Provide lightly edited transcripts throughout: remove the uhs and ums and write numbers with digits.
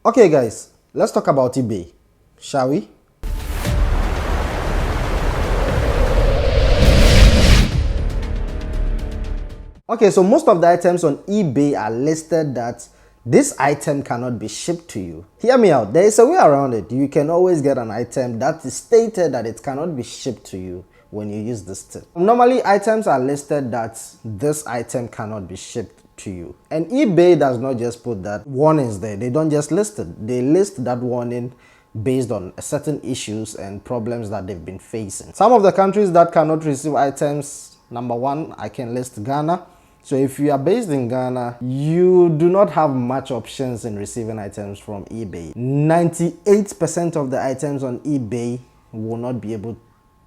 Okay guys, let's talk about eBay, shall we? Okay, so most of the items on eBay are listed that this item cannot be shipped to you. Hear me out, there is a way around it. You can always get an item that is stated that it cannot be shipped to you when you use this tip. Normally, items are listed that this item cannot be shipped to you. And eBay does not just put that warnings there. They don't just list it. They list that warning based on certain issues and problems that they've been facing. Some of the countries that cannot receive items, number one, I can list Ghana. So if you are based in Ghana, you do not have much options in receiving items from eBay. 98% of the items on eBay will not be able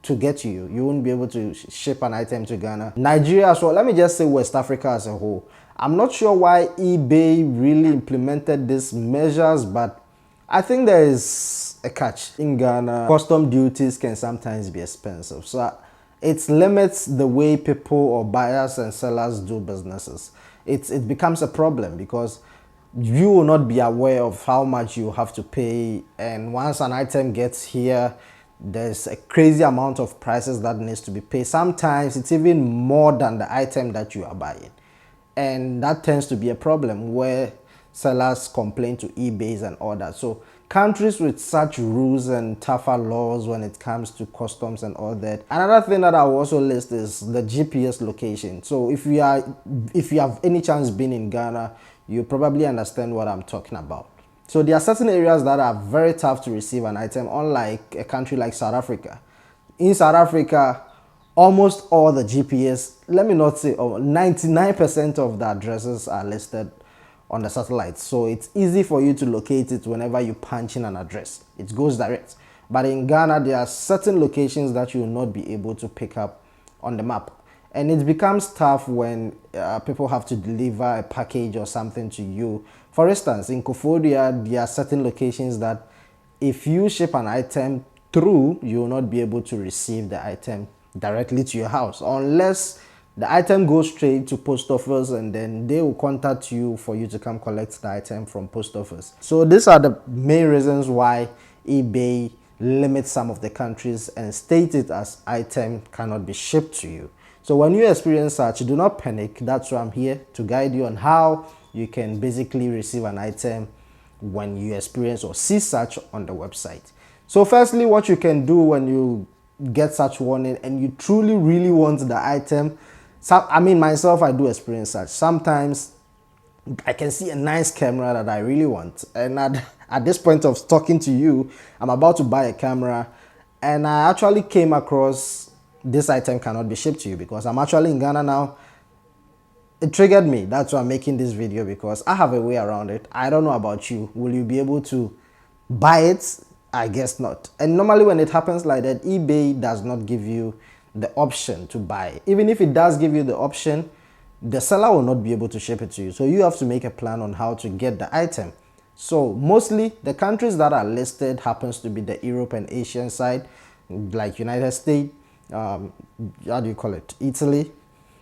to get to you. You won't be able to ship an item to Ghana. Nigeria as well. Let me just say West Africa as a whole. I'm not sure why eBay really implemented these measures, but I think there is a catch. In Ghana, custom duties can sometimes be expensive. So it limits the way people or buyers and sellers do businesses. It becomes a problem because you will not be aware of how much you have to pay, and once an item gets here, there's a crazy amount of prices that needs to be paid. Sometimes it's even more than the item that you are buying, and that tends to be a problem where sellers complain to eBay and all that. So countries with such rules and tougher laws when it comes to customs and all that. Another thing that I will also list is the GPS location. So if you have any chance been in Ghana, you probably understand what I'm talking about. So there are certain areas that are very tough to receive an item, unlike a country like South Africa. In South Africa, almost all the GPS, let me not say 99% of the addresses are listed on the satellite, so it's easy for you to locate it whenever you punch in an address. It goes direct. But in Ghana, there are certain locations that you will not be able to pick up on the map, and it becomes tough when people have to deliver a package or something to you. For instance, in Kofodia, there are certain locations that if you ship an item through, you will not be able to receive the item directly to your house unless the item goes straight to post office, and then they will contact you for you to come collect the item from post office. So these are the main reasons why eBay limits some of the countries and state it as item cannot be shipped to you. So when you experience such, do not panic. That's why I'm here to guide you on how you can basically receive an item when you experience or see such on the website. So firstly, what you can do when you get such warning and you truly really want the item, I mean, myself, I do experience such. Sometimes I can see a nice camera that I really want, and at this point of talking to you, I'm about to buy a camera, and I actually came across this item cannot be shipped to you because I'm actually in Ghana now. It triggered me. That's why I'm making this video, because I have a way around it. I don't know about you. Will you be able to buy it? I guess not. And normally when it happens like that, eBay does not give you the option to buy. Even if it does give you the option, the seller will not be able to ship it to you. So you have to make a plan on how to get the item. So mostly the countries that are listed happens to be the Europe and Asian side, like United States, how do you call it, Italy,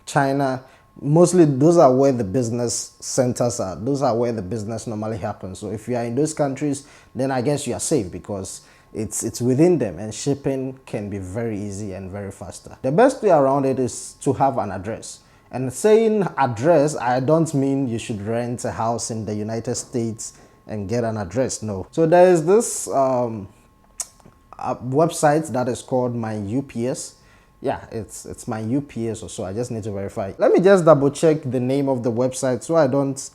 China. Mostly those are where the business centers are. Those are where the business normally happens. So if you are in those countries, then I guess you are safe because it's within them, and shipping can be very easy and very faster. The best way around it is to have an address. And saying address, I don't mean you should rent a house in the United States and get an address. No. So there is this website that is called My UPS. Yeah, it's My UPS or so. I just need to verify. Let me just double check the name of the website so I don't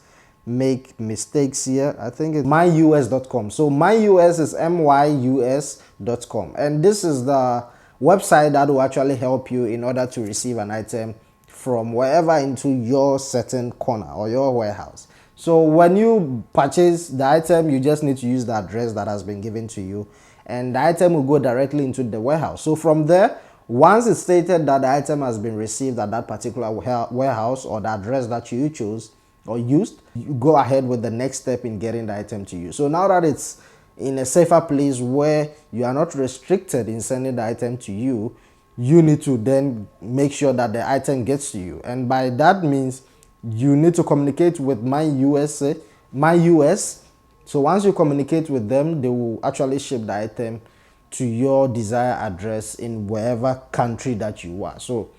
make mistakes here. I think it's myus.com. So myus is myus.com, and this is the website that will actually help you in order to receive an item from wherever into your certain corner or your warehouse. So when you purchase the item, you just need to use the address that has been given to you, and the item will go directly into the warehouse. So from there, once it's stated that the item has been received at that particular warehouse or the address that you chose or used, you go ahead with the next step in getting the item to you. So now that it's in a safer place where you are not restricted in sending the item to you, you need to then make sure that the item gets to you. And by that means, you need to communicate with My US So once you communicate with them, they will actually ship the item to your desired address in wherever country that you are. So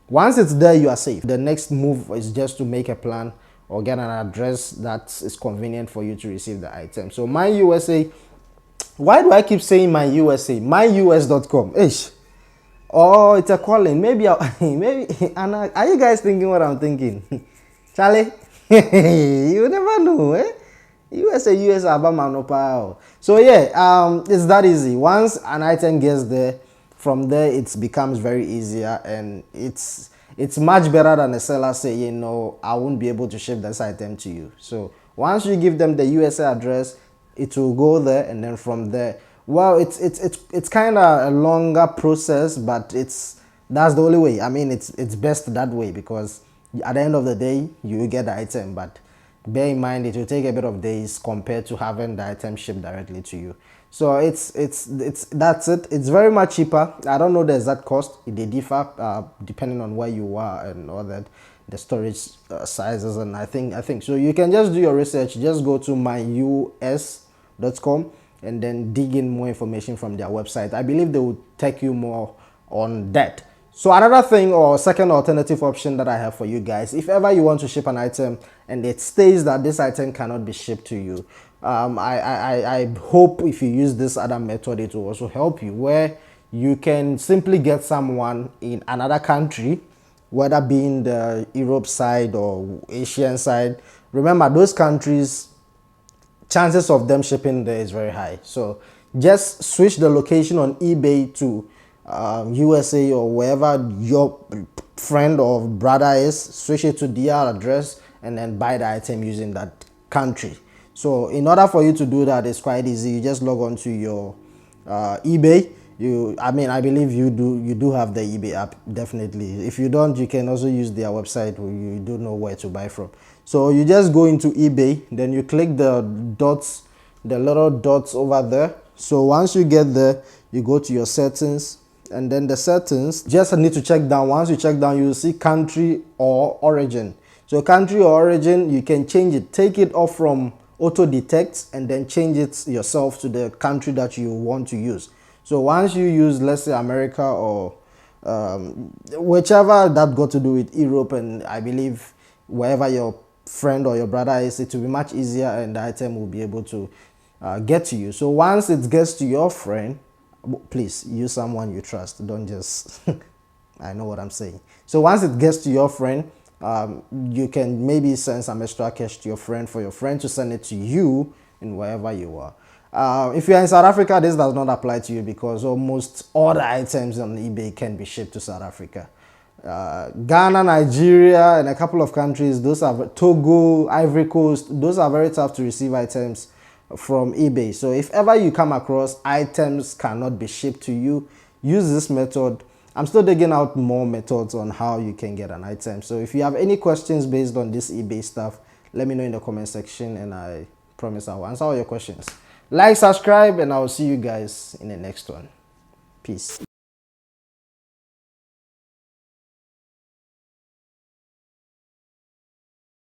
once it's there, you are safe. The next move is just to make a plan or get an address that is convenient for you to receive the item. So my USA, why do I keep saying my USA? MyUS.com. Ish. Oh, it's a calling. Maybe, maybe. Anna, are you guys thinking what I'm thinking? Charlie, you never know, eh? US Abamanopa. So yeah, it's that easy. Once an item gets there, from there it becomes very easier, and it's much better than a seller saying, no, I won't be able to ship this item to you. So once you give them the USA address, it will go there, and then from there, well, it's kind of a longer process, but that's the only way. I mean, it's best that way, because at the end of the day you will get the item, but bear in mind it will take a bit of days compared to having the item shipped directly to you. So that's it. It's very much cheaper. I don't know the exact cost. They differ depending on where you are and all that, the storage sizes, and I think so. You can just do your research. Just go to myus.com and then dig in more information from their website. I believe they will take you more on that. So another thing, or second alternative option that I have for you guys, if ever you want to ship an item and it states that this item cannot be shipped to you, I hope if you use this other method, it will also help you, where you can simply get someone in another country, whether being the Europe side or Asian side. Remember, those countries, chances of them shipping there is very high. So just switch the location on eBay to USA or wherever your friend or brother is, switch it to their address, and then buy the item using that country. So in order for you to do that, it's quite easy. You just log on to your eBay. I believe you do have the eBay app, definitely. If you don't, you can also use their website where you do know where to buy from. So you just go into eBay, then you click the dots, the little dots over there. So once you get there, you go to your settings, and then the settings, just need to check down. Once you check down, you will see country or origin. So country or origin, you can change it, take it off from auto detect, and then change it yourself to the country that you want to use. So once you use, let's say, America or whichever that got to do with Europe, and I believe wherever your friend or your brother is, it will be much easier, and the item will be able to get to you. So once it gets to your friend, please use someone you trust. Don't just I know what I'm saying. So once it gets to your friend, you can maybe send some extra cash to your friend for your friend to send it to you in wherever you are. If you are in South Africa, this does not apply to you, because almost all the items on eBay can be shipped to South Africa. Ghana, Nigeria, and a couple of countries, those are Togo, Ivory Coast, those are very tough to receive items from eBay. So if ever you come across items cannot be shipped to you, use this method. I'm still digging out more methods on how you can get an item. So if you have any questions based on this eBay stuff, let me know in the comment section, and I promise I'll answer all your questions. Like, subscribe, and I'll see you guys in the next one. Peace.